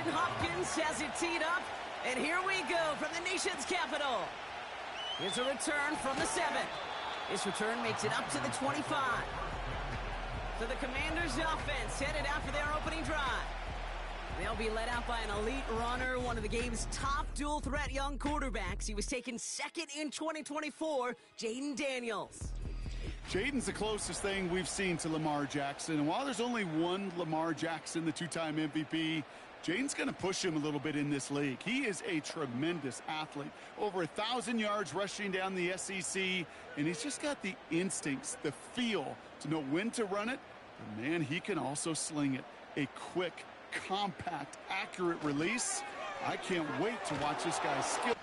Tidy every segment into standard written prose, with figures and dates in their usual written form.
Hopkins has it teed up, and here we go from the nation's capital. Here's a return from the 7. This return makes it up to the 25. So the Commanders' offense headed out for their opening drive. They'll be led out by an elite runner, one of the game's top dual-threat young quarterbacks. He was taken second in 2024, Jaden Daniels. Jaden's the closest thing we've seen to Lamar Jackson. And while there's only one Lamar Jackson, the two-time MVP, Jaden's going to push him a little bit in this league. He is a tremendous athlete. Over 1,000 yards rushing down the SEC, and he's just got the instincts, the feel to know when to run it. But, man, he can also sling it. A quick, compact, accurate release. I can't wait to watch this guy's skill.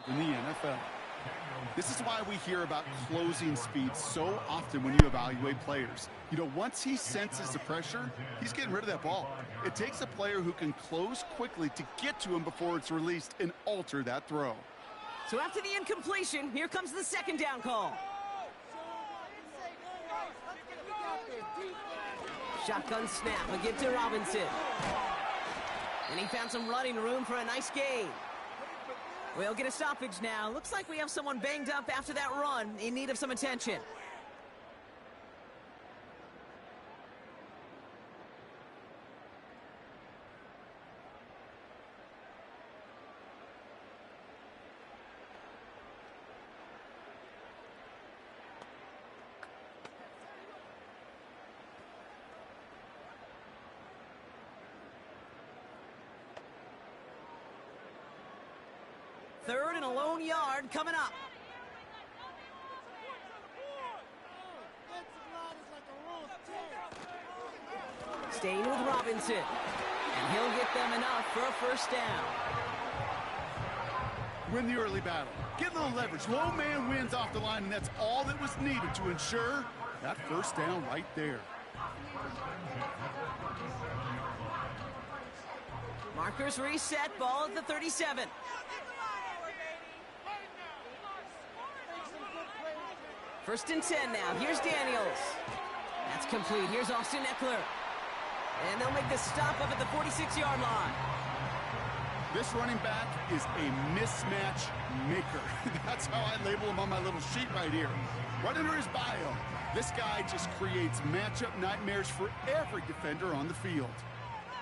In the NFL. This is why we hear about closing speed so often when you evaluate players. You know, once he senses the pressure, he's getting rid of that ball. It takes a player who can close quickly to get to him before it's released and alter that throw. So after the incompletion, here comes the second down call. Shotgun snap again to Robinson. And he found some running room for a nice gain. We'll get a stoppage now. Looks like we have someone banged up after that run in need of some attention. 3rd and a lone yard coming up. Staying with Robinson. And he'll get them enough for a first down. Win the early battle. Get a little leverage. Low man wins off the line, and that's all that was needed to ensure that first down right there. Markers reset, ball at the 37. First and 10 now. Here's Daniels. That's complete. Here's Austin Eckler. And they'll make the stop up at the 46-yard line. This running back is a mismatch maker. That's how I label him on my little sheet right here. Right under his bio, this guy just creates matchup nightmares for every defender on the field.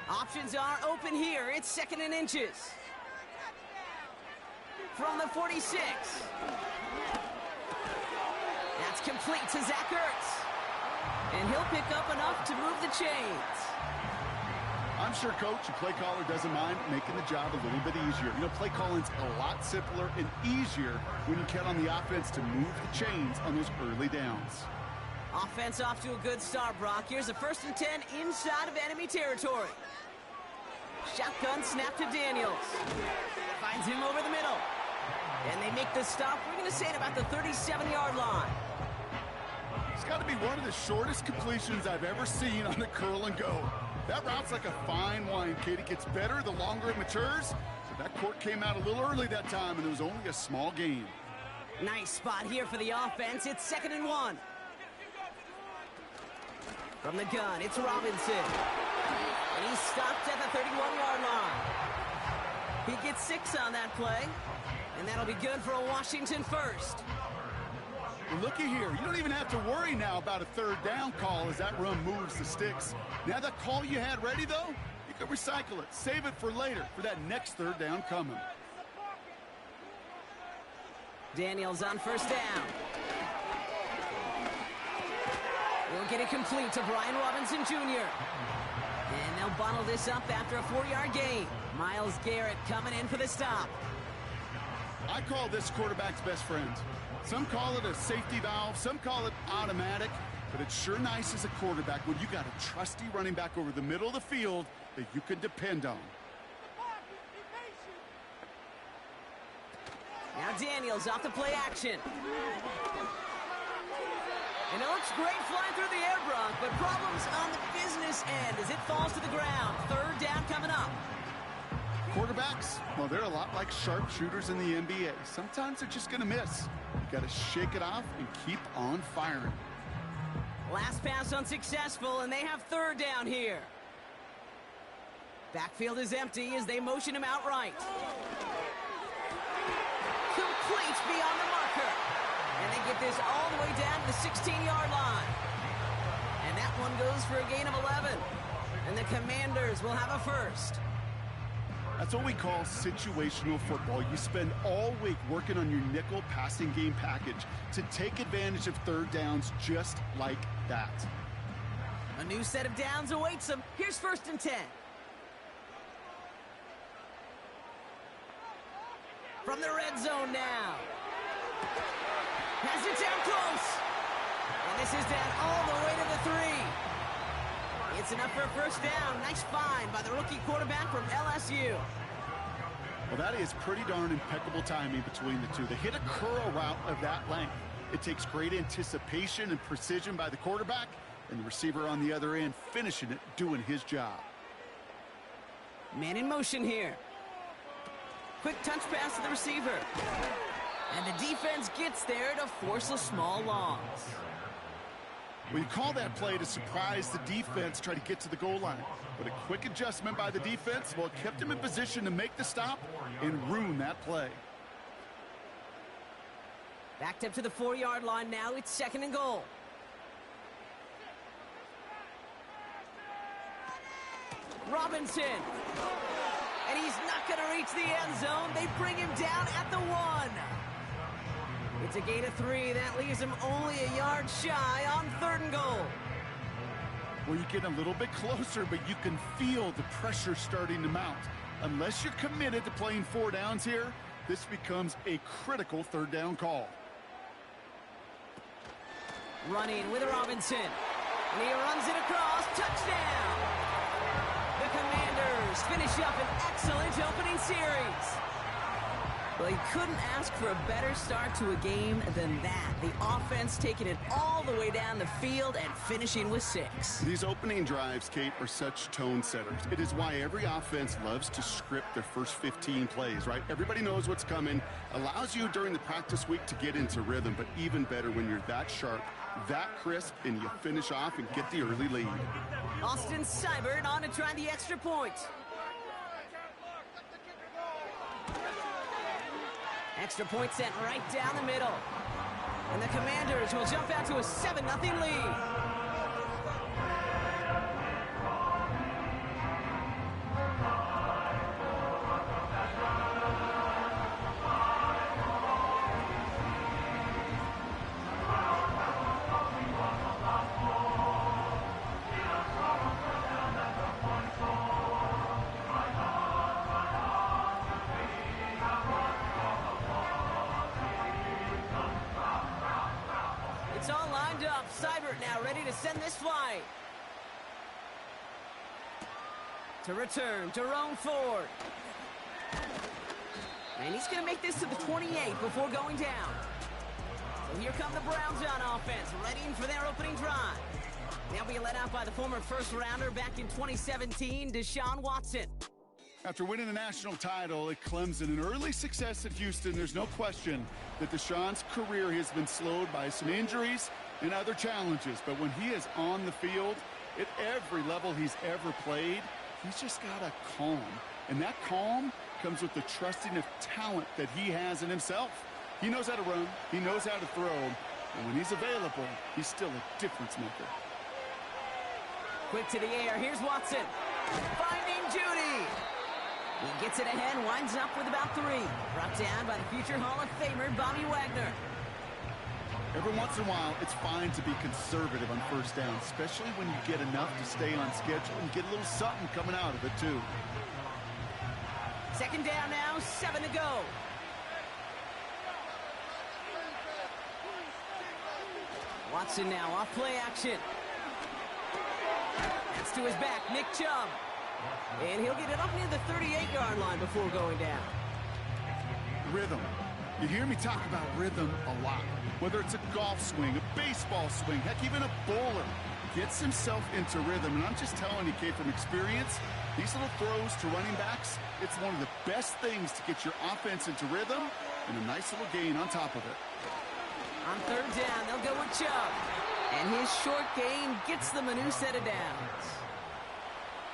Options are open here. It's 2nd and inches. From the 46. That's complete to Zach Ertz. And he'll pick up enough to move the chains. I'm sure coach and play caller doesn't mind making the job a little bit easier. You know, play calling's a lot simpler and easier when you count on the offense to move the chains on those early downs. Offense off to a good start, Brock. Here's a 1st and 10 inside of enemy territory. Shotgun snap to Daniels. Finds him over the middle. And they make the stop, we're going to say, at about the 37-yard line. It's got to be one of the shortest completions I've ever seen on the curl and go. That route's like a fine wine, kid. It gets better the longer it matures. But that court came out a little early that time, and it was only a small gain. Nice spot here for the offense. It's 2nd and 1. From the gun, it's Robinson. And he stopped at the 31-yard line. He gets 6 on that play. And that'll be good for a Washington first. Well, looky here. You don't even have to worry now about a 3rd down call as that run moves the sticks. Now that call you had ready, though, you can recycle it. Save it for later for that next 3rd down coming. Daniels on 1st down. We'll get it complete to Brian Robinson Jr. And they'll bottle this up after a 4-yard gain. Myles Garrett coming in for the stop. I call this quarterback's best friend. Some call it a safety valve, some call it automatic, but it's sure nice as a quarterback when you got a trusty running back over the middle of the field that you can depend on. Now Daniels off the play action. And it looks great flying through the air, Brock, but problems on the business end as it falls to the ground. 3rd down coming up. Quarterbacks, well, they're a lot like sharpshooters in the NBA. Sometimes they're just going to miss. You got to shake it off and keep on firing. Last pass unsuccessful, and they have 3rd down here. Backfield is empty as they motion him outright. Complete beyond the marker. And they get this all the way down to the 16-yard line. And that one goes for a gain of 11. And the Commanders will have a first. That's what we call situational football. You spend all week working on your nickel passing game package to take advantage of 3rd downs just like that. A new set of downs awaits them. Here's 1st and 10. From the red zone now. Has it down close. And this is down all the way to the 3. It's enough for a first down. Nice find by the rookie quarterback from LSU. Well, that is pretty darn impeccable timing between the two. They hit a curl route of that length. It takes great anticipation and precision by the quarterback, and the receiver on the other end finishing it, doing his job. Man in motion here. Quick touch pass to the receiver. And the defense gets there to force a small loss. Well, you call that play to surprise the defense, try to get to the goal line. But a quick adjustment by the defense, well, it kept him in position to make the stop and ruin that play. Backed up to the 4-yard line now. It's 2nd and goal. Robinson. And he's not going to reach the end zone. They bring him down at the 1. It's a gain of 3. That leaves him only a yard shy on 3rd and goal. Well, you get a little bit closer, but you can feel the pressure starting to mount. Unless you're committed to playing 4 downs here, this becomes a critical third down call. Running with Robinson. And he runs it across. Touchdown! The Commanders finish up an excellent opening series. Well, he couldn't ask for a better start to a game than that. The offense taking it all the way down the field and finishing with 6. These opening drives, Kate, are such tone setters. It is why every offense loves to script their first 15 plays, right? Everybody knows what's coming. Allows you during the practice week to get into rhythm, but even better when you're that sharp, that crisp, and you finish off and get the early lead. Austin Seibert on to try the extra point. Extra point sent right down the middle. And the Commanders will jump out to a 7-0 lead. It's all lined up. Seibert now ready to send this flight. To return, Jerome Ford. And he's going to make this to the 28 before going down. So here come the Browns on offense, readying for their opening drive. They'll be led out by the former first-rounder back in 2017, Deshaun Watson. After winning the national title at Clemson and early success at Houston, there's no question that Deshaun's career has been slowed by some injuries and other challenges. But when he is on the field, at every level he's ever played, he's just got a calm. And that calm comes with the trusting of talent that he has in himself. He knows how to run. He knows how to throw. And when he's available, he's still a difference maker. Quick to the air. Here's Watson. Finding Judy. He gets it ahead, winds up with about 3. Brought down by the future Hall of Famer, Bobby Wagner. Every once in a while, it's fine to be conservative on first down, especially when you get enough to stay on schedule and get a little something coming out of it, too. Second down now, 7 to go. Watson now off play action. That's to his back, Nick Chubb. And he'll get it up near the 38-yard line before going down. Rhythm. You hear me talk about rhythm a lot. Whether it's a golf swing, a baseball swing, heck, even a bowler gets himself into rhythm. And I'm just telling you, Kate, from experience, these little throws to running backs, it's one of the best things to get your offense into rhythm and a nice little gain on top of it. On third down, they'll go with Chubb. And his short gain gets them a new set of downs.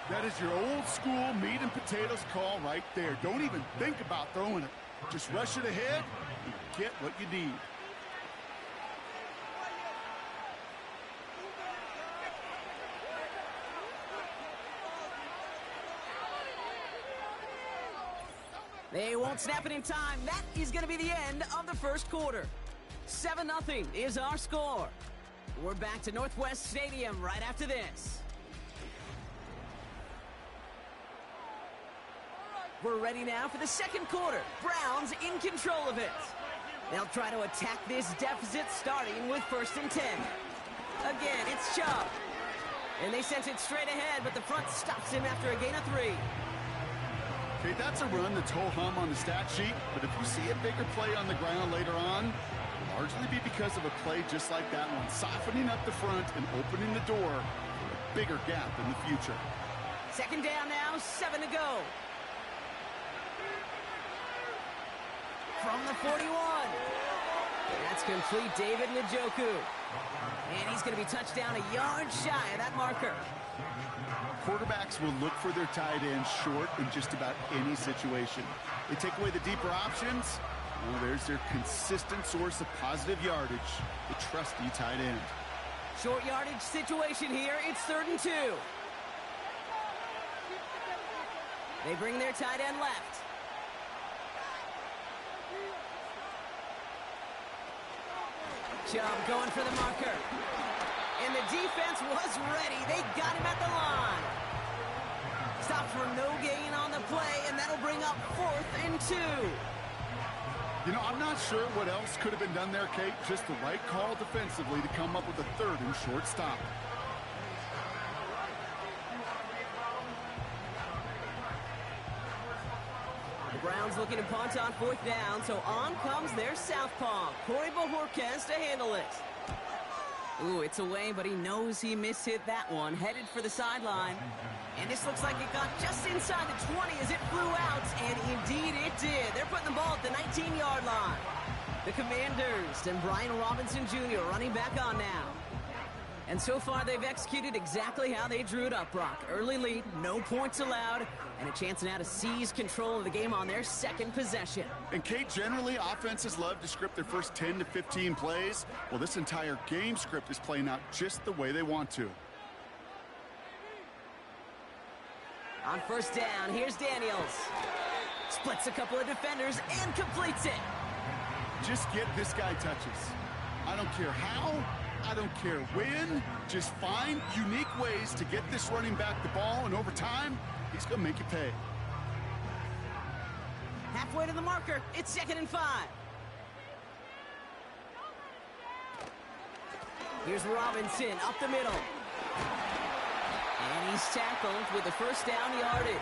That is your old school meat and potatoes call right there. Don't even think about throwing it. Just rush it ahead and get what you need. They won't snap it in time. That is going to be the end of the first quarter. 7-0 is our score. We're back to Northwest Stadium right after this. We're ready now for the second quarter. Browns in control of it. They'll try to attack this deficit starting with 1st and 10. Again, it's Chubb. And they sent it straight ahead, but the front stops him after a gain of 3. Okay, that's a run that's ho-hum on the stat sheet, but if you see a bigger play on the ground later on, it'll largely be because of a play just like that one, softening up the front and opening the door for a bigger gap in the future. Second down now, 7 to go. From the 41. That's complete, David Njoku. And he's going to be touched down a yard shy of that marker. Quarterbacks will look for their tight end short in just about any situation. They take away the deeper options. Well, there's their consistent source of positive yardage, the trusty tight end. Short yardage situation here. It's 3rd and 2. They bring their tight end left. Chubb going for the marker. And the defense was ready. They got him at the line. Stopped for no gain on the play, and that'll bring up 4th and 2. You know, I'm not sure what else could have been done there, Kate. Just the right call defensively to come up with a 3rd and short stop. The Browns looking to punt on 4th down, so on comes their southpaw, Corey Bojorquez, to handle it. Ooh, it's away, but he knows he mishit that one. Headed for the sideline. And this looks like it got just inside the 20 as it flew out, and indeed it did. They're putting the ball at the 19-yard line. The Commanders and Brian Robinson Jr. running back on now. And so far, they've executed exactly how they drew it up, Brock. Early lead, no points allowed, and a chance now to seize control of the game on their 2nd possession. And, Kate, generally, offenses love to script their first 10 to 15 plays. Well, this entire game script is playing out just the way they want to. On 1st down, here's Daniels. Splits a couple of defenders and completes it. Just get this guy touches. I don't care how. I don't care when. Just find unique ways to get this running back the ball, and over time, he's going to make you pay. Halfway to the marker. It's 2nd and 5. Here's Robinson up the middle. And he's tackled with the 1st down yardage.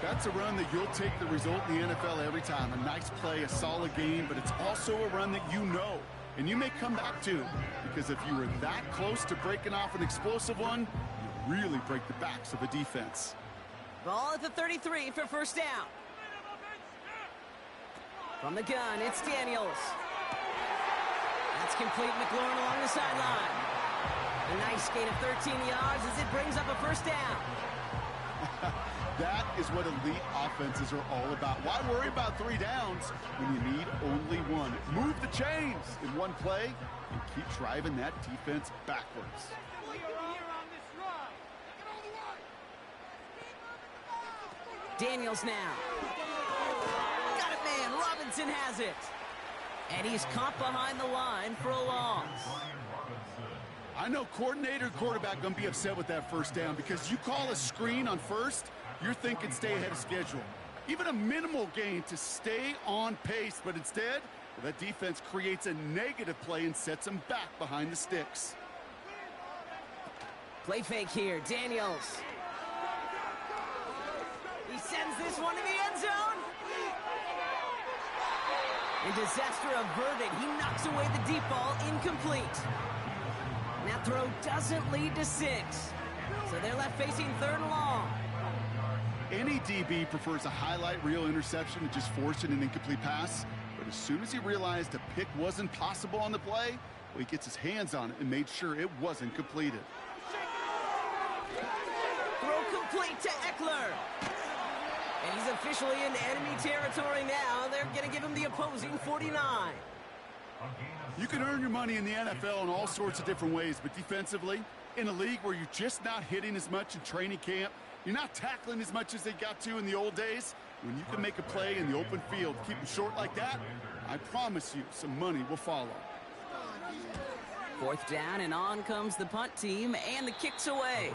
That's a run that you'll take the result in the NFL every time. A nice play, a solid game, but it's also a run that you know and you may come back to, because if you were that close to breaking off an explosive one, you really break the backs of a defense. Ball at the 33 for 1st down. From the gun, it's Daniels. That's complete. McLaurin along the sideline. A nice gain of 13 yards as it brings up a 1st down. That is what elite offenses are all about. Why worry about 3 downs when you need only 1? Move the chains in one play and keep driving that defense backwards. Daniels now. Got it, man. Robinson has it. And he's caught behind the line for a loss. I know coordinator and quarterback going to be upset with that 1st down, because you call a screen on 1st, you're thinking stay ahead of schedule. Even a minimal gain to stay on pace, but instead, well, that defense creates a negative play and sets them back behind the sticks. Play fake here, Daniels. He sends this one to the end zone. And disaster averted. He knocks away the deep ball, incomplete. And that throw doesn't lead to 6. So they're left facing 3rd and long. Any DB prefers a highlight reel interception to just forcing an incomplete pass. But as soon as he realized a pick wasn't possible on the play, well, he gets his hands on it and made sure it wasn't completed. Throw complete to Eckler. And he's officially in enemy territory now. They're going to give him the opposing 49. You can earn your money in the NFL in all sorts of different ways, but defensively, in a league where you're just not hitting as much in training camp, you're not tackling as much as they got to in the old days, when you can make a play in the open field, keep them short like that, I promise you some money will follow. 4th down, and on comes the punt team, and the kick's away.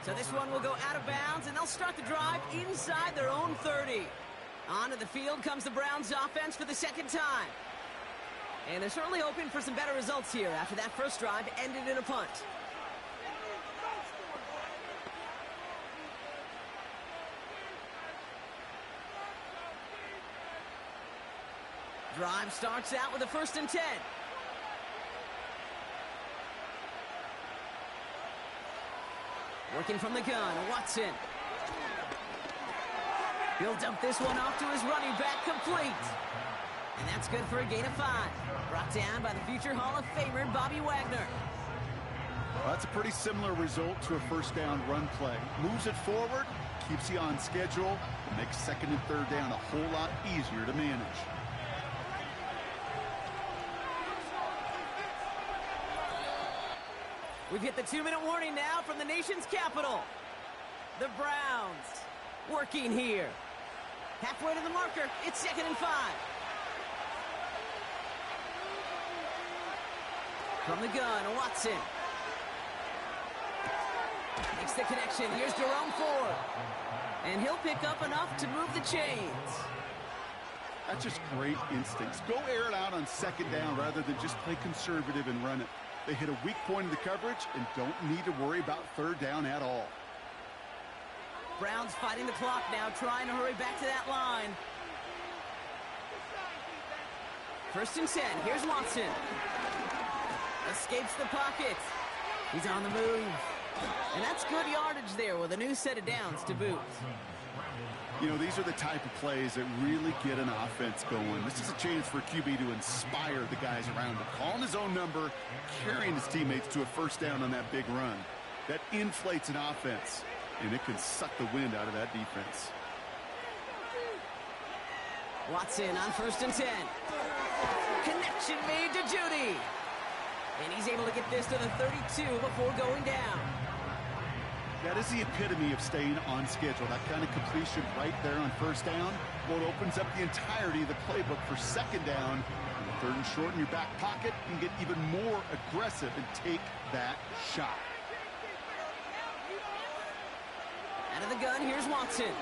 So this one will go out of bounds, and they'll start the drive inside their own 30. Onto the field comes the Browns offense for the 2nd time. And they're certainly hoping for some better results here after that 1st drive ended in a punt. Drive starts out with a 1st and 10. Working from the gun, Watson. He'll dump this one off to his running back, complete. And that's good for a gain of 5. Brought down by the future Hall of Famer, Bobby Wagner. Well, that's a pretty similar result to a 1st down run play. Moves it forward, keeps you on schedule, and makes 2nd and 3rd down a whole lot easier to manage. We've hit the 2-minute warning now from the nation's capital. The Browns working here. Halfway to the marker, it's 2nd and 5. From the gun, Watson. Makes the connection. Here's Jerome Ford. And he'll pick up enough to move the chains. That's just great instincts. Go air it out on second down rather than just play conservative and run it. They hit a weak point in the coverage and don't need to worry about third down at all. Browns fighting the clock now, trying to hurry back to that line. 1st and 10. Here's Watson. Escapes the pocket. He's on the move. And that's good yardage there with a new set of downs to boot. You know, these are the type of plays that really get an offense going. This is a chance for QB to inspire the guys around him. Calling his own number, carrying his teammates to a first down on that big run. That inflates an offense, and it can suck the wind out of that defense. Watson on 1st and 10. Connection made to Judy. And he's able to get this to the 32 before going down. That is the epitome of staying on schedule. That kind of completion right there on first down. Well, it opens up the entirety of the playbook for second down. And 3rd and short in your back pocket, you can get even more aggressive and take that shot. Out of the gun, here's Watson.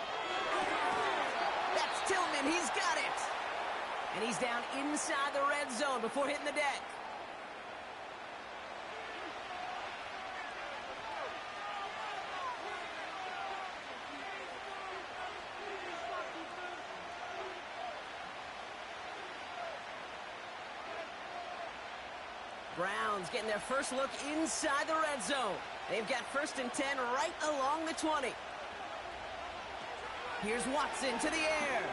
That's Tillman, he's got it. And he's down inside the red zone before hitting the deck. Browns getting their first look inside the red zone. They've got 1st and 10 right along the 20. Here's Watson to the air.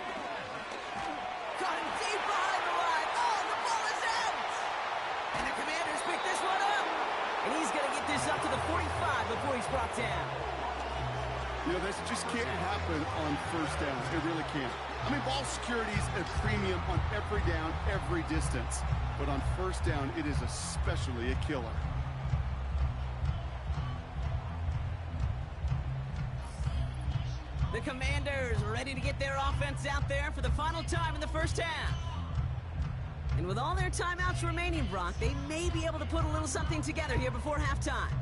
Caught him deep behind the line. Oh, the ball is out! And the Commanders pick this one up. And he's going to get this up to the 45 before he's brought down. You know, this just can't happen on first down. It really can't. I mean, ball security's a premium on every down, every distance. But on first down, it is especially a killer. The Commanders ready to get their offense out there for the final time in the first half. And with all their timeouts remaining, Brock, they may be able to put a little something together here before halftime.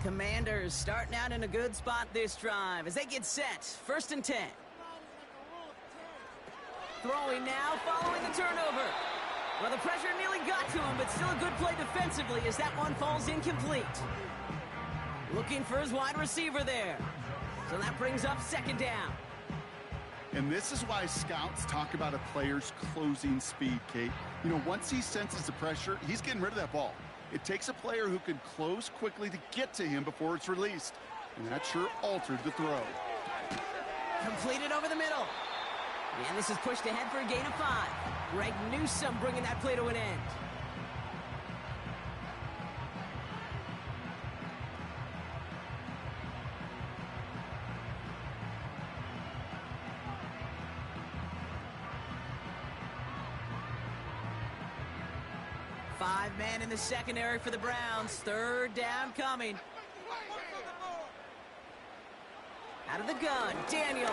Commanders starting out in a good spot this drive as they get set. 1st and 10. Throwing now following the turnover. Well, the pressure nearly got to him, but still a good play defensively as that one falls incomplete. Looking for his wide receiver there. So that brings up 2nd down. And this is why scouts talk about a player's closing speed, Kate. You know, once he senses the pressure, he's getting rid of that ball. It takes a player who can close quickly to get to him before it's released. And that sure altered the throw. Completed over the middle. And this is pushed ahead for a gain of 5. Greg Newsome bringing that play to an end. Five men in the secondary for the Browns. 3rd down coming. Out of the gun, Daniels.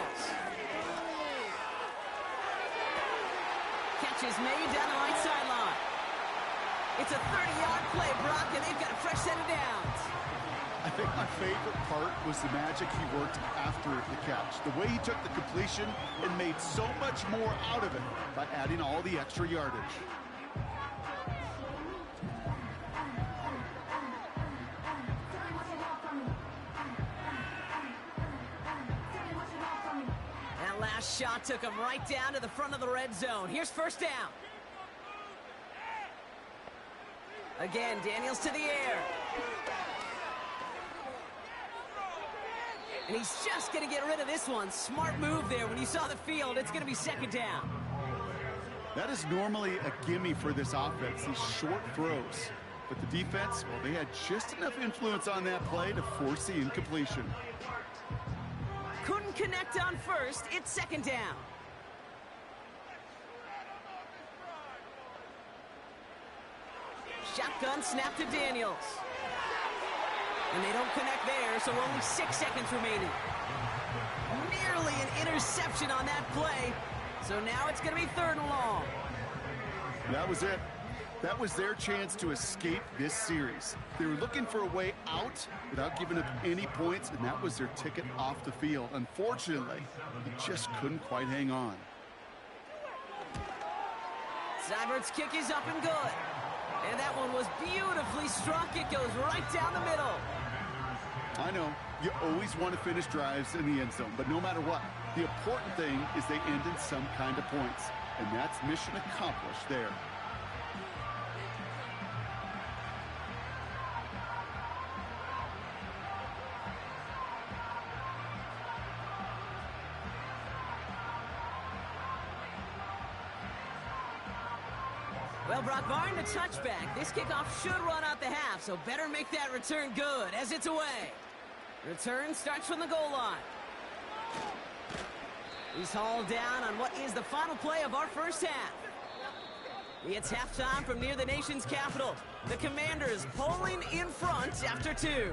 Catch is made down the right sideline. It's a 30-yard play, Brock, and they've got a fresh set of downs. I think my favorite part was the magic he worked after the catch. The way he took the completion and made so much more out of it by adding all the extra yardage. That last shot took him right down to the front of the red zone. Here's 1st down. Again, Daniels to the air. And he's just going to get rid of this one. Smart move there. When you saw the field, it's going to be 2nd down. That is normally a gimme for this offense, these short throws. But the defense, well, they had just enough influence on that play to force the incompletion. Couldn't connect on first. It's 2nd down. Shotgun snap to Daniels. And they don't connect there, so only 6 seconds remaining. Nearly an interception on that play. So now it's going to be 3rd and long. That was it. That was their chance to escape this series. They were looking for a way out without giving up any points, and that was their ticket off the field. Unfortunately, they just couldn't quite hang on. Seibert's kick is up and good. And that one was beautifully struck. It goes right down the middle. I know, you always want to finish drives in the end zone, but no matter what, the important thing is they end in some kind of points. And that's mission accomplished there. Well, Brock, barring the touchback, this kickoff should run out the half, so better make that return good as it's away. Return starts from the goal line. He's hauled down on what is the final play of our first half. It's halftime from near the nation's capital. The Commanders pulling in front after 2.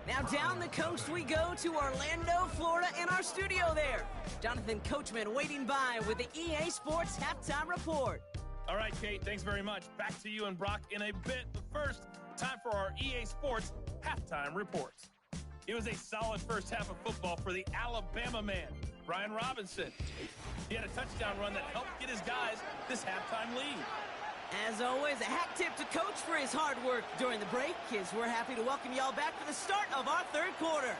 Now down the coast we go to Orlando, Florida, in our studio there. Jonathan Coachman waiting by with the EA Sports Halftime Report. All right, Kate, thanks very much. Back to you and Brock in a bit. But first, time for our EA Sports Halftime Reports. It was a solid first half of football for the Alabama man, Brian Robinson. He had a touchdown run that helped get his guys this halftime lead. As always, a hat tip to Coach for his hard work during the break, as we're happy to welcome y'all back for the start of our third quarter.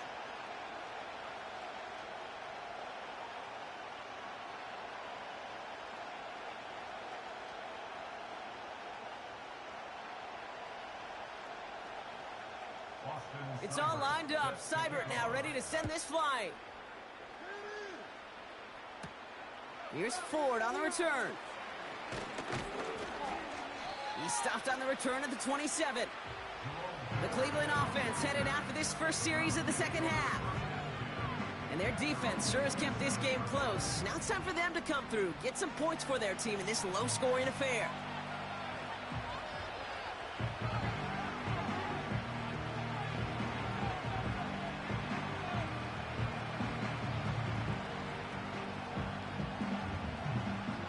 It's all lined up. Seibert now ready to send this flying. Here's Ford on the return. He stopped on the return at the 27. The Cleveland offense headed out for this first series of the second half. And their defense sure has kept this game close. Now it's time for them to come through, get some points for their team in this low-scoring affair.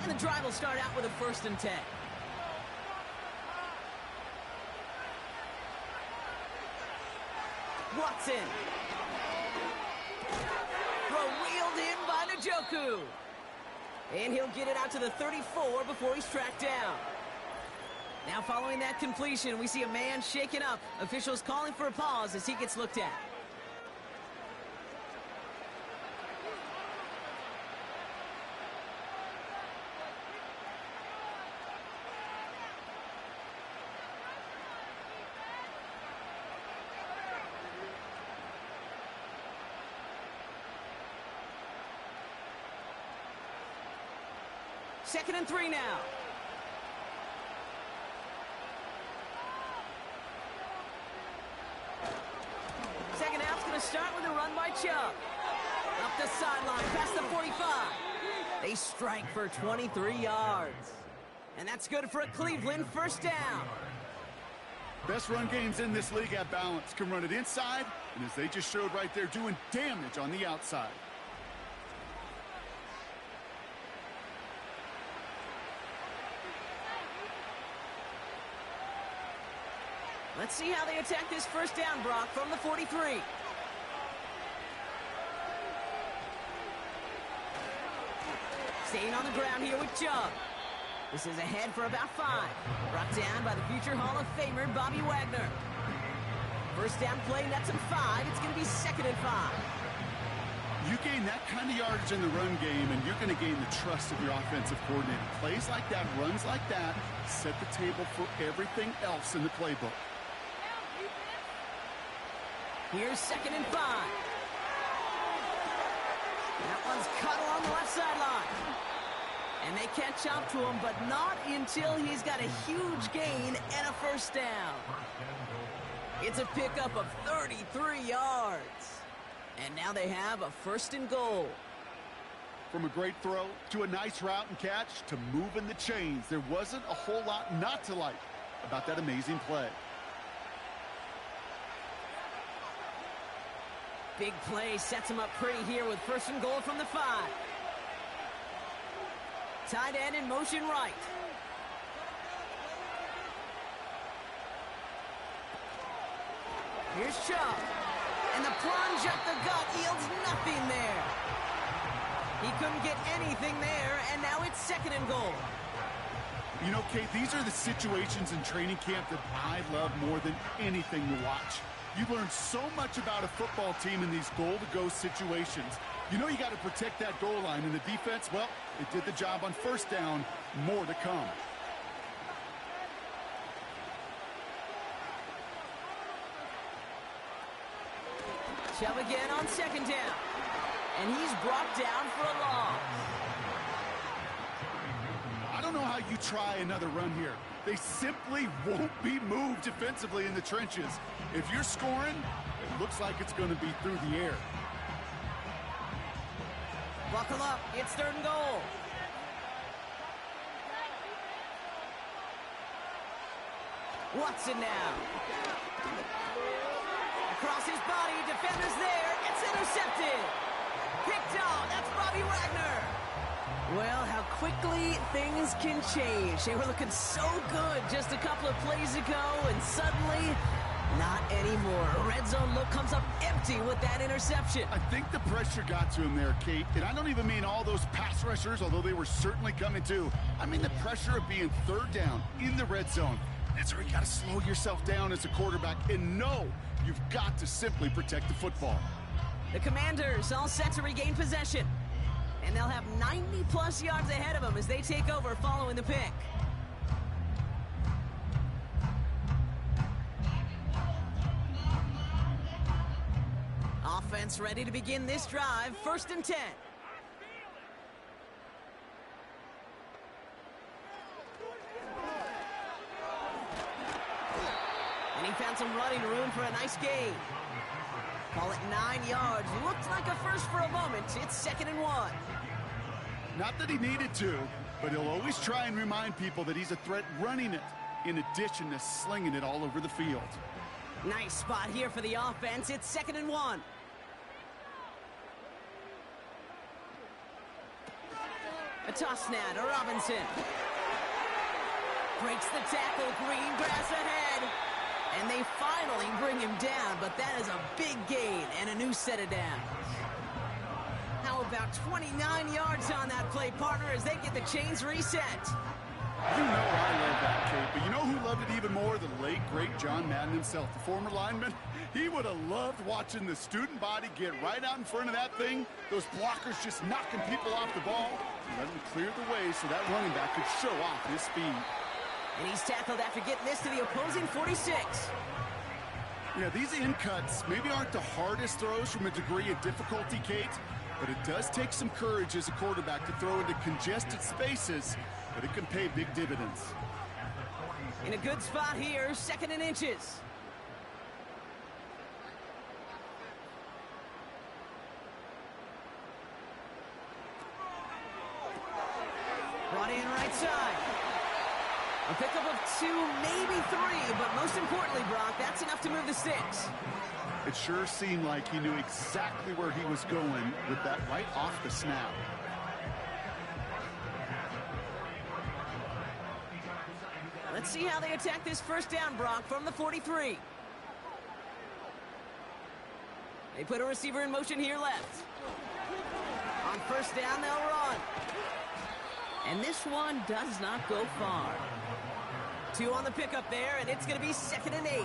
And the drive will start out with a 1st and 10. Watson. Throw reeled in by Njoku. And he'll get it out to the 34 before he's tracked down. Now following that completion, we see a man shaken up. Officials calling for a pause as he gets looked at. Second and 3 now. Second half's going to start with a run by Chubb. Up the sideline, past the 45. They strike for 23 yards. And that's good for a Cleveland 1st down. Best run games in this league at balance. Can run it inside, and as they just showed right there, doing damage on the outside. Let's see how they attack this 1st down, Brock, from the 43. Staying on the ground here with Chubb. This is ahead for about 5. Brought down by the future Hall of Famer, Bobby Wagner. 1st down play, nets him 5. It's going to be 2nd and 5. You gain that kind of yardage in the run game, and you're going to gain the trust of your offensive coordinator. Plays like that, runs like that, set the table for everything else in the playbook. Here's 2nd and 5. That one's cut along the left sideline. And they catch up to him, but not until he's got a huge gain and a 1st down. It's a pickup of 33 yards. And now they have a 1st and goal. From a great throw to a nice route and catch to moving the chains, there wasn't a whole lot not to like about that amazing play. Big play sets him up pretty here with 1st and goal from the 5. Tight end in motion right. Here's Chubb. And the plunge up the gut yields nothing there. He couldn't get anything there, and now it's 2nd and goal. You know, Kate, these are the situations in training camp that I love more than anything to watch. You learn so much about a football team in these goal-to-go situations. You know you got to protect that goal line, and the defense, well, it did the job on 1st down. More to come. Chubb again on 2nd down. And he's brought down for a loss. I don't know how you try another run here. They simply won't be moved defensively in the trenches. If you're scoring, it looks like it's going to be through the air. Buckle up. It's 3rd and goal. Watson now. Across his body, defenders there. It's intercepted. Picked off. That's Bobby Wagner. Well, how quickly things can change. They were looking so good just a couple of plays ago, and suddenly, not anymore. A red zone look comes up empty with that interception. I think the pressure got to him there, Kate. And I don't even mean all those pass rushers, although they were certainly coming too. I mean the pressure of being 3rd down in the red zone. That's where you got to slow yourself down as a quarterback and know you've got to simply protect the football. The Commanders all set to regain possession. And they'll have 90-plus yards ahead of them as they take over following the pick. Offense ready to begin this drive. 1st and 10. And he found some running room for a nice gain. Call it 9 yards. Looked like a first for a moment. It's 2nd and 1. Not that he needed to, but he'll always try and remind people that he's a threat running it, in addition to slinging it all over the field. Nice spot here for the offense. It's 2nd and 1. A toss now to Robinson. Breaks the tackle. Green grass ahead. And they finally bring him down, but that is a big gain and a new set of downs. How about 29 yards on that play, partner, as they get the chains reset? You know I love that, Kate, but you know who loved it even more? The late, great John Madden himself, the former lineman. He would have loved watching the student body get right out in front of that thing, those blockers just knocking people off the ball, and let him clear the way so that running back could show off his speed. And he's tackled after getting this to the opposing 46. Yeah, these in cuts maybe aren't the hardest throws from a degree of difficulty, Kate, but it does take some courage as a quarterback to throw into congested spaces, but it can pay big dividends. In a good spot here, 2nd and inches. Brought in right side. A pickup of 2, maybe 3, but most importantly, Brock, that's enough to move the sticks. It sure seemed like he knew exactly where he was going with that right off the snap. Let's see how they attack this 1st down, Brock, from the 43. They put a receiver in motion here left. On 1st down, they'll run. And this one does not go far. 2 on the pickup there, and it's going to be 2nd and 8.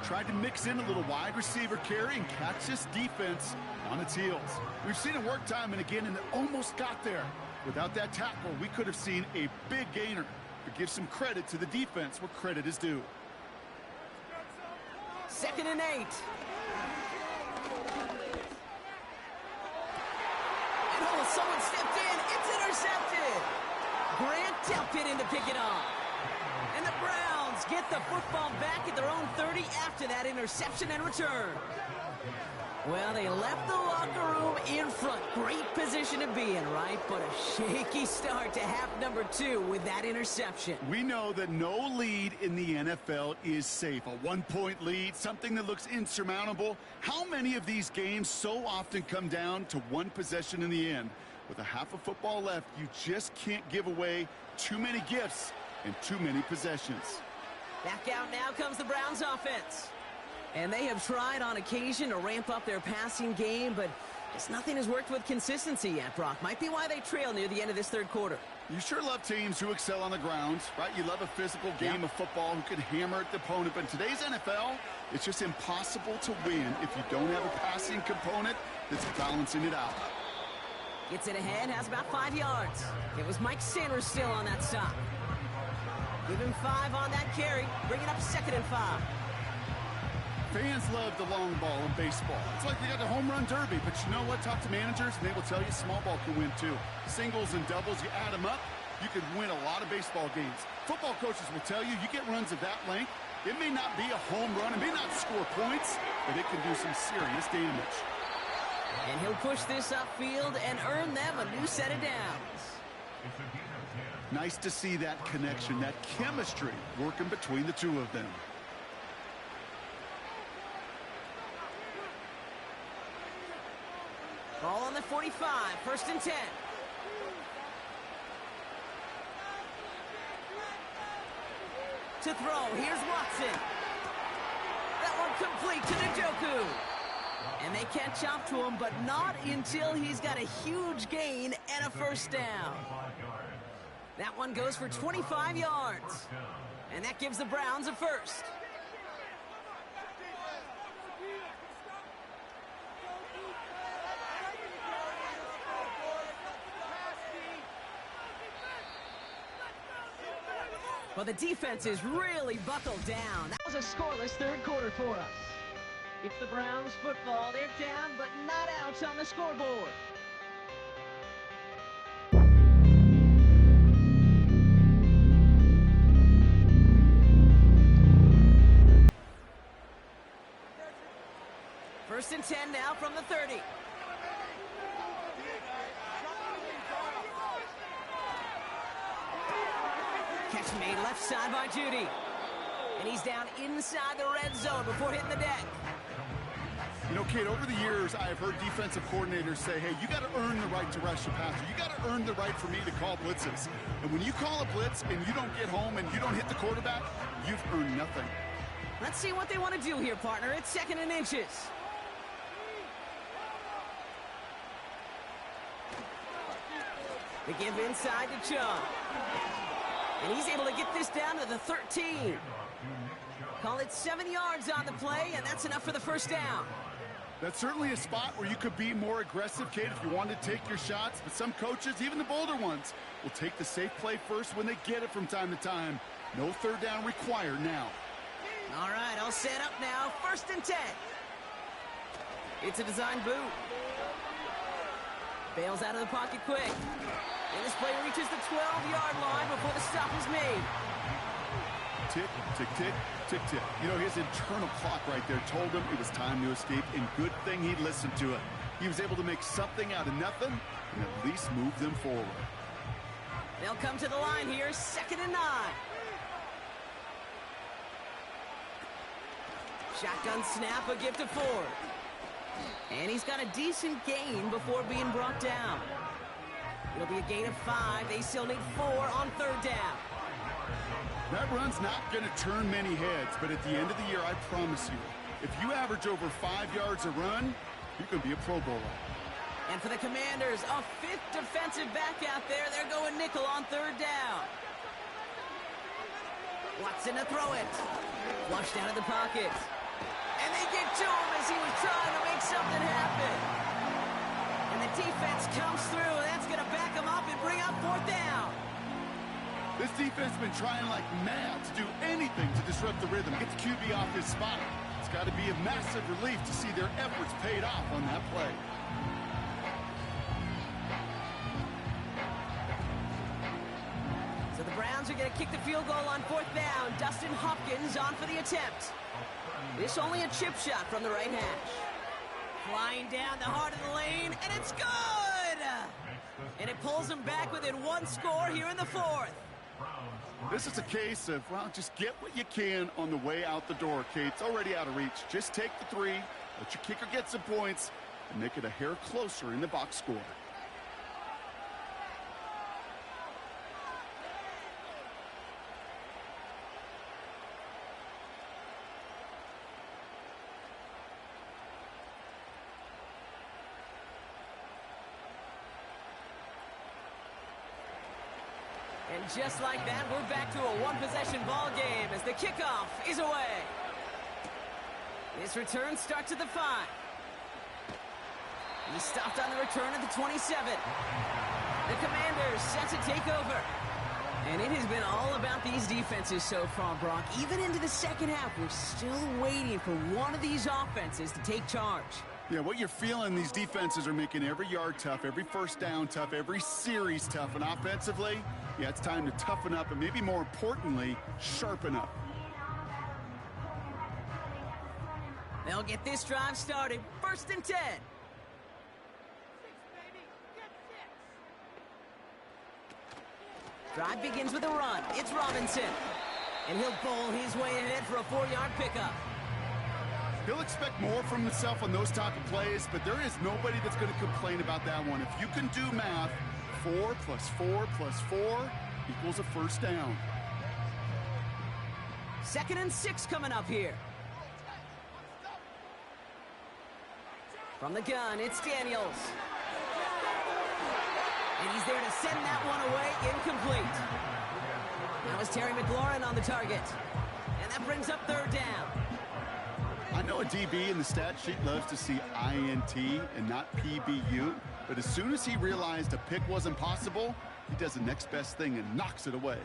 Tried to mix in a little wide receiver carry and catch this defense on its heels. We've seen it work time and again, and it almost got there. Without that tackle, we could have seen a big gainer. But give some credit to the defense where credit is due. 2nd and 8. And oh, someone stepped in. It's intercepted. Grant tapped it in to pick it off. And the Browns get the football back at their own 30 after that interception and return. Well, they left the locker room in front. Great position to be in, right? But a shaky start to half number 2 with that interception. We know that no lead in the NFL is safe. A 1-point lead, something that looks insurmountable. How many of these games so often come down to one possession in the end? With a half of football left, you just can't give away too many gifts and too many possessions. Back out now comes the Browns offense. And they have tried on occasion to ramp up their passing game, but just nothing has worked with consistency yet, Brock. Might be why they trail near the end of this third quarter. You sure love teams who excel on the ground, right? You love a physical game of football who can hammer at the opponent. But in today's NFL, it's just impossible to win if you don't have a passing component that's balancing it out. Gets it ahead, has about 5 yards. It was Mike Sanders still on that stop. Give him 5 on that carry. Bring it up 2nd and 5. Fans love the long ball in baseball. It's like they got the home run derby, but you know what? Talk to managers, and they will tell you small ball can win too. Singles and doubles, you add them up, you can win a lot of baseball games. Football coaches will tell you, you get runs of that length, it may not be a home run, it may not score points, but it can do some serious damage. And he'll push this upfield and earn them a new set of downs. Nice to see that connection, that chemistry working between the two of them. Ball on the 45, 1st and 10. To throw, here's Watson. That one complete to Njoku. And they catch up to him, but not until he's got a huge gain and a 1st down. That one goes for 25 yards. And that gives the Browns a 1st. Well, the defense is really buckled down. That was a scoreless third quarter for us. It's the Browns football. They're down, but not out on the scoreboard. First and 10 now from the 30. Catch made left side by Judy. And he's down inside the red zone before hitting the deck. You know, Kate, over the years, I have heard defensive coordinators say, hey, you got to earn the right to rush a passer. You got to earn the right for me to call blitzes. And when you call a blitz and you don't get home and you don't hit the quarterback, you've earned nothing. Let's see what they want to do here, partner. It's 2nd and inches. They give inside to Chung. And he's able to get this down to the 13. Call it 7 yards on the play, and that's enough for the 1st down. That's certainly a spot where you could be more aggressive, Kate, if you want to take your shots. But some coaches, even the bolder ones, will take the safe play first when they get it from time to time. No 3rd down required now. All right, all set up now. 1st and 10. It's a design boot. Bails out of the pocket quick. And this play reaches the 12-yard line before the stop is made. Tick, tick, tick, tick, tick. You know, his internal clock right there told him it was time to escape, and good thing he listened to it. He was able to make something out of nothing and at least move them forward. They'll come to the line here, 2nd and 9. Shotgun snap, a give to Ford. And he's got a decent gain before being brought down. It'll be a gain of 5. They still need 4 on 3rd down. That run's not going to turn many heads, but at the end of the year, I promise you, if you average over 5 yards a run, you can be a Pro Bowler. And for the Commanders, a 5th defensive back out there. They're going nickel on 3rd down. Watson to throw it. Flushed out of the pocket. And they get to him as he was trying to make something happen. And the defense comes through, and that's going to back him up and bring up 4th down. This defense has been trying like mad to do anything to disrupt the rhythm, get the QB off his spot. It's got to be a massive relief to see their efforts paid off on that play. So the Browns are going to kick the field goal on 4th down. Dustin Hopkins on for the attempt. This only a chip shot from the right hash. Flying down the heart of the lane, and it's good! And it pulls them back within 1 score here in the 4th. This is a case of, well, just get what you can on the way out the door, Kate. It's already out of reach. Just take the 3, let your kicker get some points, and make it a hair closer in the box score. just like that, we're back to a one-possession ball game as the kickoff is away. This return starts at the 5. He stopped on the return at the 27. The Commanders set to take over. And it has been all about these defenses so far, Brock. Even into the second half, we're still waiting for one of these offenses to take charge. Yeah, what you're feeling, these defenses are making every yard tough, every first down tough, every series tough. And offensively, yeah, it's time to toughen up and maybe more importantly, sharpen up. They'll get this drive started. 1st and 10. Drive begins with a run. It's Robinson. And he'll bowl his way ahead for a 4-yard pickup. He'll expect more from himself on those type of plays, but there is nobody that's going to complain about that one. If you can do math, 4 + 4 + 4 equals a first down. 2nd and 6 coming up here. From the gun, it's Daniels. And he's there to send that one away, incomplete. That was Terry McLaurin on the target. And that brings up 3rd down. I know a DB in the stat sheet loves to see INT and not PBU, but as soon as he realized a pick wasn't possible, he does the next best thing and knocks it away.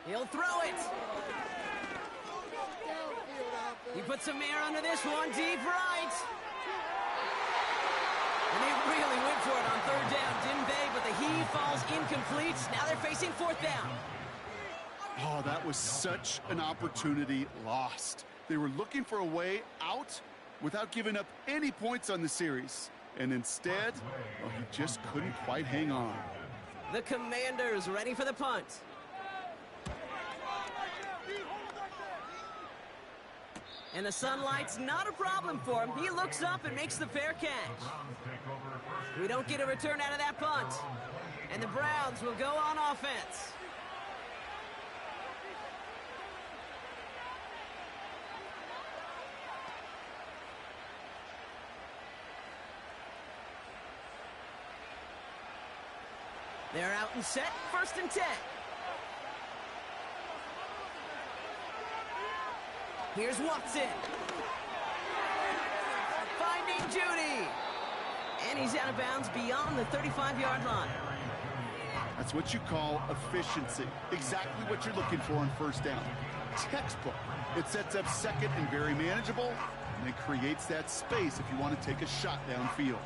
He'll throw it. He puts some air under this one, deep right. And they really went for it on 3rd down, didn't they? But the heave falls incomplete. Now they're facing 4th down. Oh, that was such an opportunity lost. They were looking for a way out without giving up any points on the series. And instead, well, he just couldn't quite hang on. The Commanders ready for the punt. And the sunlight's not a problem for him. He looks up and makes the fair catch. We don't get a return out of that punt. And the Browns will go on offense. They're out and set. 1st and 10. Here's Watson. Finding Judy. And he's out of bounds beyond the 35-yard line. That's what you call efficiency. Exactly what you're looking for on 1st down. Textbook. It sets up 2nd and very manageable, and it creates that space if you want to take a shot downfield.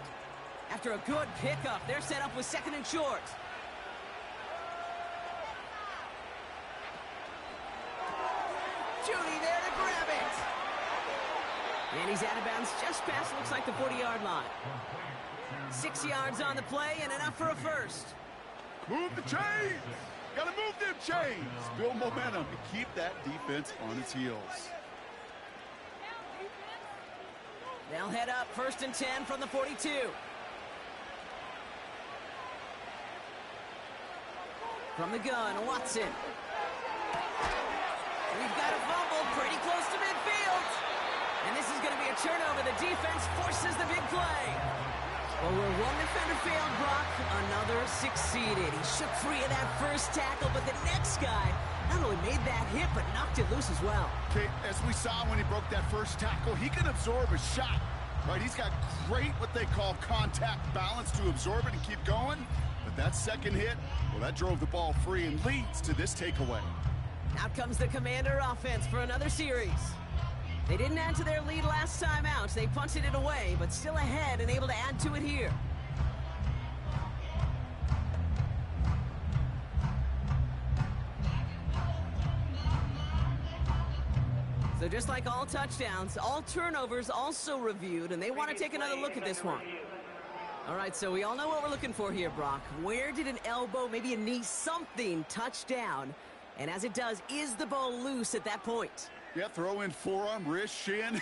After a good pickup, they're set up with 2nd and short. Judy there to grab it. And he's out of bounds just past, looks like, the 40-yard line. 6 yards on the play and enough for a first. Move the chains! Gotta move them chains! Build momentum and keep that defense on its heels. They'll head up 1st and 10 from the 42. From the gun, Watson. We've got a fumble pretty close to midfield. And this is going to be a turnover. The defense forces the big play. Well, where one defender failed, Brock, another succeeded. He shook free of that first tackle, but the next guy not only made that hit, but knocked it loose as well. Okay, as we saw when he broke that first tackle, he can absorb a shot. Right, he's got great what they call contact balance to absorb it and keep going. But that second hit, well, that drove the ball free and leads to this takeaway. Out comes the Commander offense for another series. They didn't add to their lead last time out. They punted it away, but still ahead and able to add to it here. So just like all touchdowns, all turnovers also reviewed, and they want to take another look at this one. All right, so we all know what we're looking for here, Brock. Where did an elbow, maybe a knee, something touch down? And as it does, is the ball loose at that point? Yeah, throw in forearm, wrist, shin.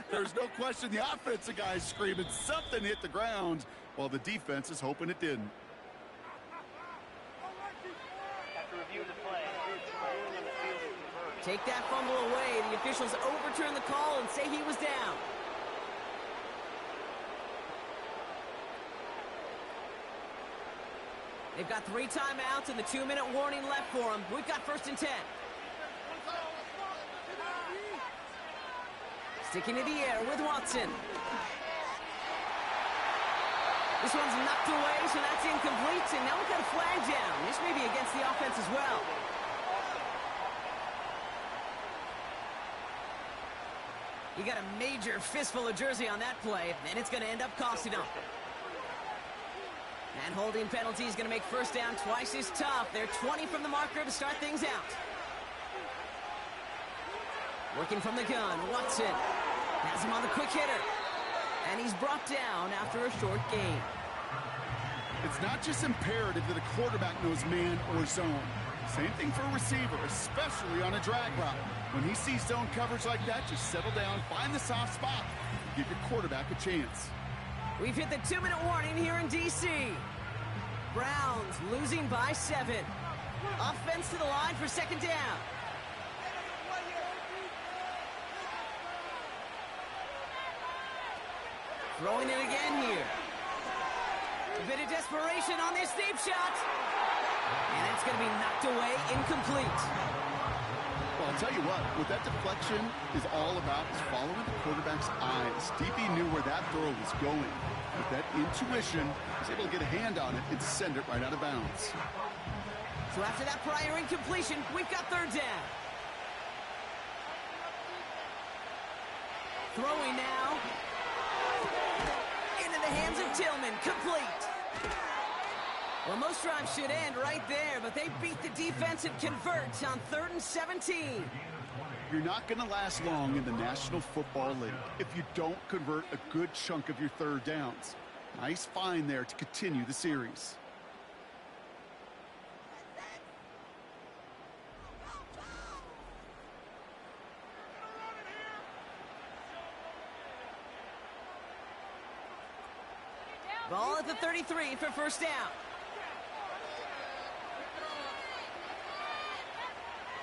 There's no question the offensive guy's screaming something hit the ground while the defense is hoping it didn't. Take that fumble away. The officials overturn the call and say he was down. They've got 3 timeouts and the 2-minute warning left for them. We've got 1st and 10. Sticking to the air with Watson. This one's knocked away, so that's incomplete. And now we've got a flag down. This may be against the offense as well. You got a major fistful of jersey on that play, and it's going to end up costing them. And holding penalty is going to make 1st down twice as tough. They're 20 from the marker to start things out. Working from the gun, Watson has him on the quick hitter. And he's brought down after a short gain. It's not just imperative that a quarterback knows man or zone. Same thing for a receiver, especially on a drag route. When he sees zone coverage like that, just settle down, find the soft spot, and give your quarterback a chance. We've hit the 2-minute warning here in D.C. Browns losing by 7. Offense to the line for 2nd down. Throwing it again here. A bit of desperation on this deep shot. And it's going to be knocked away, incomplete. Well, I'll tell you what that deflection is all about is following the quarterback's eyes. DB knew where that throw was going. With that intuition, he was able to get a hand on it and send it right out of bounds. So after that prior incompletion, we've got 3rd down. Throwing now. Into the hands of Tillman, complete. Well, most drives should end right there, but they beat the defense and convert on 3rd and 17. You're not going to last long in the National Football League if you don't convert a good chunk of your 3rd downs. Nice find there to continue the series. Ball at the 33 for 1st down.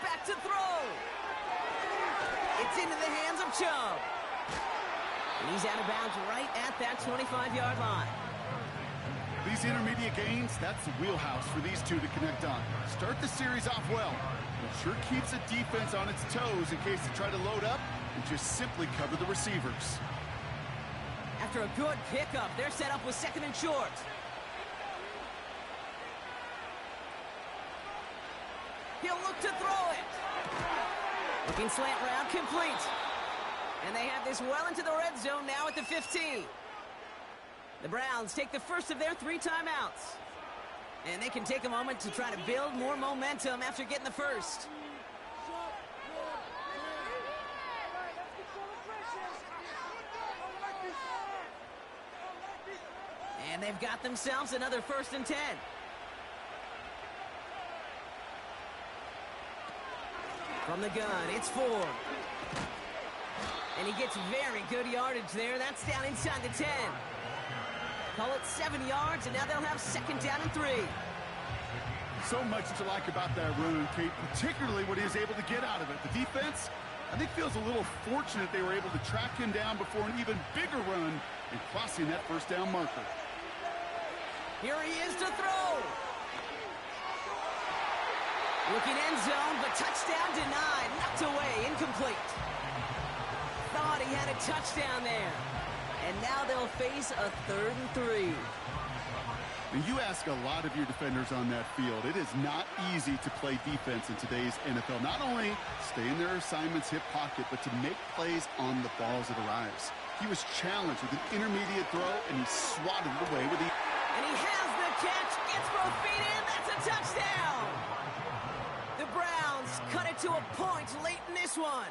Back to throw. It's into the hands of Chubb. And he's out of bounds right at that 25-yard line. These intermediate gains, that's the wheelhouse for these two to connect on. Start the series off well. It sure keeps the defense on its toes in case they try to load up and just simply cover the receivers. After a good pickup, they're set up with 2nd and short. He'll look to throw it. Looking slant route, complete. And they have this well into the red zone now at the 15. The Browns take the first of their 3 timeouts. And they can take a moment to try to build more momentum after getting the first. And they've got themselves another 1st and 10. From the gun, it's Ford. And he gets very good yardage there. That's down inside the 10. Call it 7 yards, and now they'll have 2nd down and 3. So much to like about that run, Kate, particularly what he was able to get out of it. The defense, I think, feels a little fortunate they were able to track him down before an even bigger run and crossing that 1st down marker. Here he is to throw. Looking end zone, but touchdown denied. Knocked away, incomplete. Thought he had a touchdown there. And now they'll face a 3rd and 3. And you ask a lot of your defenders on that field. It is not easy to play defense in today's NFL. Not only stay in their assignment's hip pocket, but to make plays on the balls that arrives. He was challenged with an intermediate throw, and he swatted it away with the... And he has the catch, gets both feet in, that's a touchdown! The Browns cut it to a point late in this one.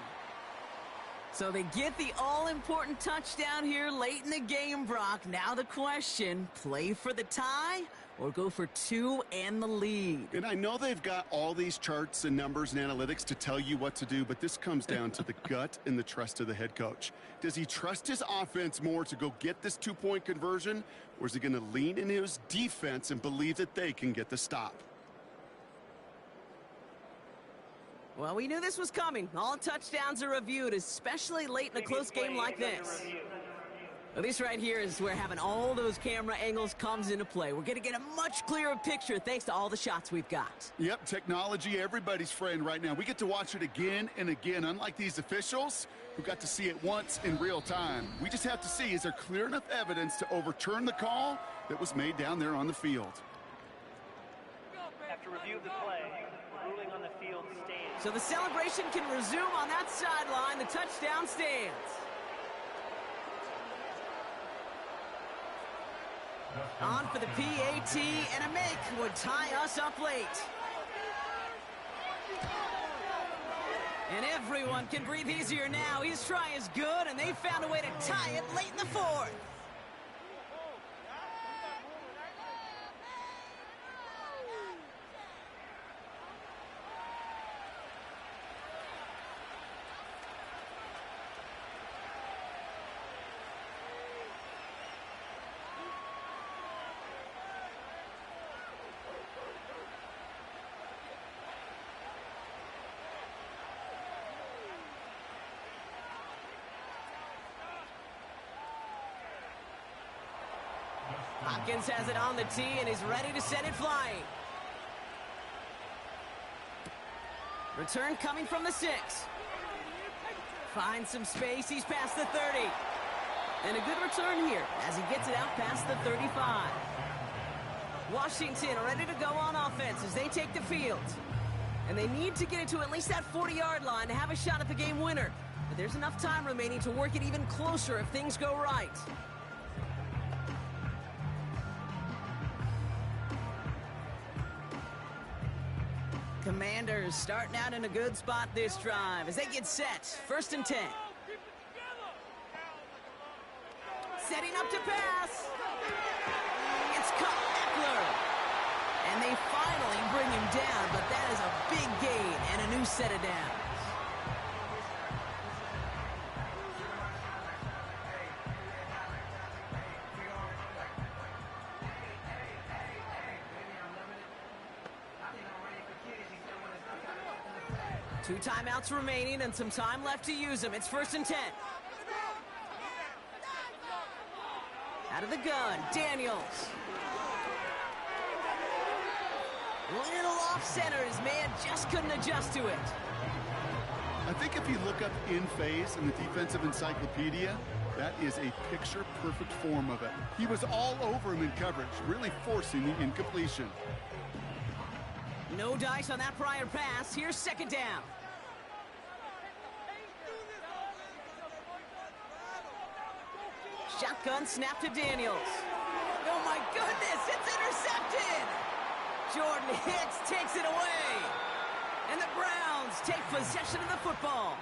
So they get the all-important touchdown here late in the game, Brock. Now the question, play for the tie or go for 2 and the lead? And I know they've got all these charts and numbers and analytics to tell you what to do, but this comes down to the gut and the trust of the head coach. Does he trust his offense more to go get this 2-point conversion, or is he going to lean into his defense and believe that they can get the stop? Well, we knew this was coming. All touchdowns are reviewed, especially late in a close game like this. Well, this right here is where having all those camera angles comes into play. We're going to get a much clearer picture thanks to all the shots we've got. Yep, technology, everybody's friend right now. We get to watch it again and again, unlike these officials who got to see it once in real time. We just have to see, is there clear enough evidence to overturn the call that was made down there on the field? After review of the play, the ruling on the field stands. So the celebration can resume on that sideline. The touchdown stands. On for the PAT, and a make would tie us up late. And everyone can breathe easier now. His try is good, and they found a way to tie it late in the fourth. Hopkins has it on the tee and is ready to send it flying. Return coming from the 6. Finds some space. He's past the 30. And a good return here as he gets it out past the 35. Washington ready to go on offense as they take the field. And they need to get it to at least that 40-yard line to have a shot at the game winner. But there's enough time remaining to work it even closer if things go right. Commanders starting out in a good spot this drive as they get set. 1st and 10. Setting up to pass. It's caught Eckler. And they finally bring him down, but that is a big gain and a new set of downs. Two timeouts remaining and some time left to use them. It's 1st and 10. Out of the gun, Daniels. Little off center. His man just couldn't adjust to it. I think if you look up in phase in the defensive encyclopedia, that is a picture-perfect form of it. He was all over him in coverage, really forcing the incompletion. No dice on that prior pass. Here's 2nd down. Shotgun snap to Daniels. Oh my goodness, it's intercepted! Jordan Hicks takes it away. And the Browns take possession of the football.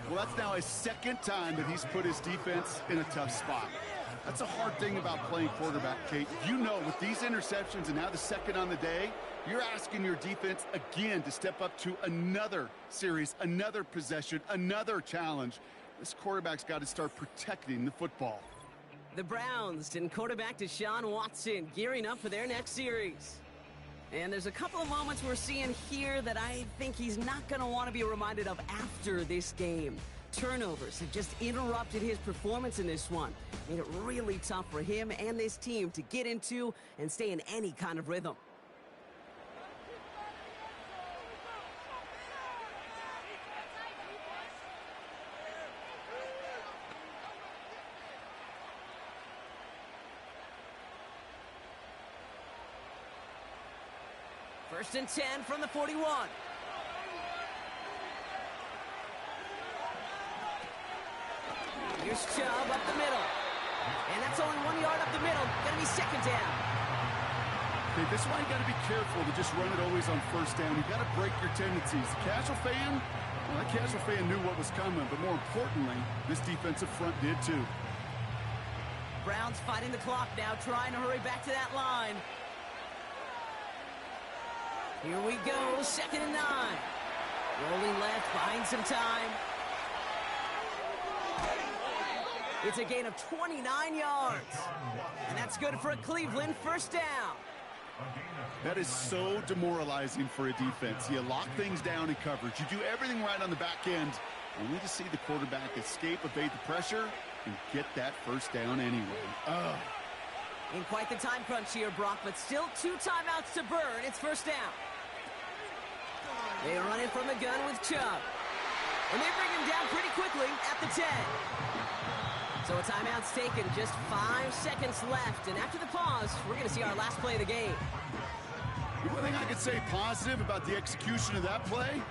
Well, that's now his 2nd time that he's put his defense in a tough spot. That's a hard thing about playing quarterback, Kate. You know, with these interceptions and now the 2nd on the day, you're asking your defense again to step up to another series, another possession, another challenge. This quarterback's got to start protecting the football. The Browns and quarterback Deshaun Watson gearing up for their next series. And there's a couple of moments we're seeing here that I think he's not going to want to be reminded of after this game. Turnovers have just interrupted his performance in this one. Made it really tough for him and this team to get into and stay in any kind of rhythm. First and 10 from the 41. Here's Chubb up the middle. And that's only 1 yard up the middle. Gonna be 2nd down. Okay, this is why you got to be careful to just run it always on 1st down. You got to break your tendencies. The casual fan, well, that casual fan knew what was coming, but more importantly, this defensive front did too. Browns fighting the clock now, trying to hurry back to that line. Here we go, 2nd and 9. Rolling left, buying some time. It's a gain of 29 yards. And that's good for a Cleveland 1st down. That is so demoralizing for a defense. You lock things down in coverage. You do everything right on the back end, only to see the quarterback escape, evade the pressure, and get that first down anyway. Oh. In quite the time crunch here, Brock, but still 2 timeouts to burn. It's first down. They run it from the gun with Chubb. And they bring him down pretty quickly at the 10. So a timeout's taken, just 5 seconds left. And after the pause, we're going to see our last play of the game. The one thing I could say positive about the execution of that play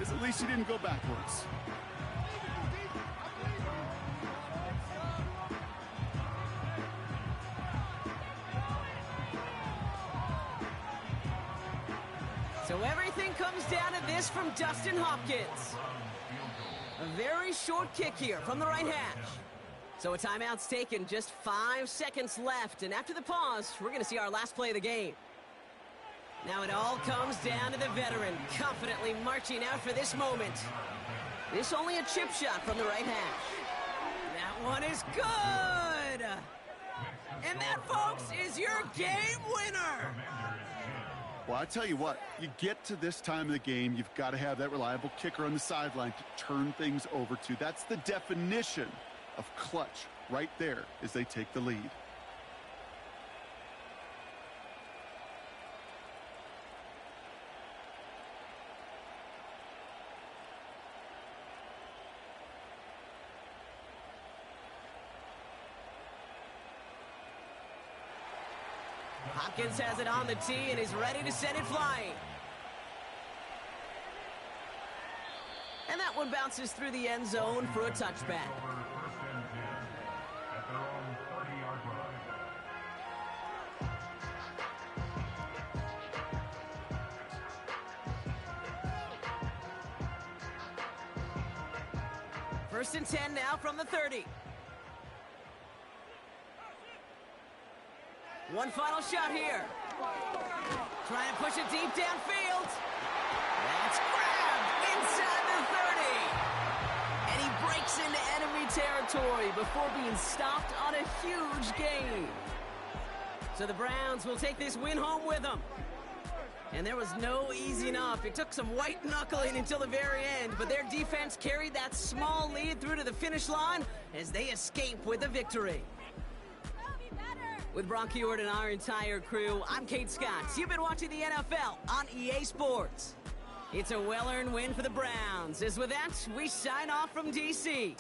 is at least he didn't go backwards. So everything comes down to this from Dustin Hopkins. A very short kick here from the right hash. So a timeout's taken, just 5 seconds left. And after the pause, we're going to see our last play of the game. Now it all comes down to the veteran, confidently marching out for this moment. This only a chip shot from the right hash. That one is good! And that, folks, is your game winner! Well, I tell you what, you get to this time of the game, you've got to have that reliable kicker on the sideline to turn things over to. That's the definition of clutch right there as they take the lead. Hopkins has it on the tee and is ready to send it flying. And that one bounces through the end zone for a touchback. First and 10 now from the 30. One final shot here. Trying to push it deep downfield. That's grabbed inside the 30. And he breaks into enemy territory before being stopped on a huge gain. So the Browns will take this win home with them. And there was no easing up. It took some white knuckling until the very end, but their defense carried that small lead through to the finish line as they escape with a victory. With Brock Huard and our entire crew, I'm Kate Scott. You've been watching the NFL on EA Sports. It's a well-earned win for the Browns. As with that, we sign off from D.C.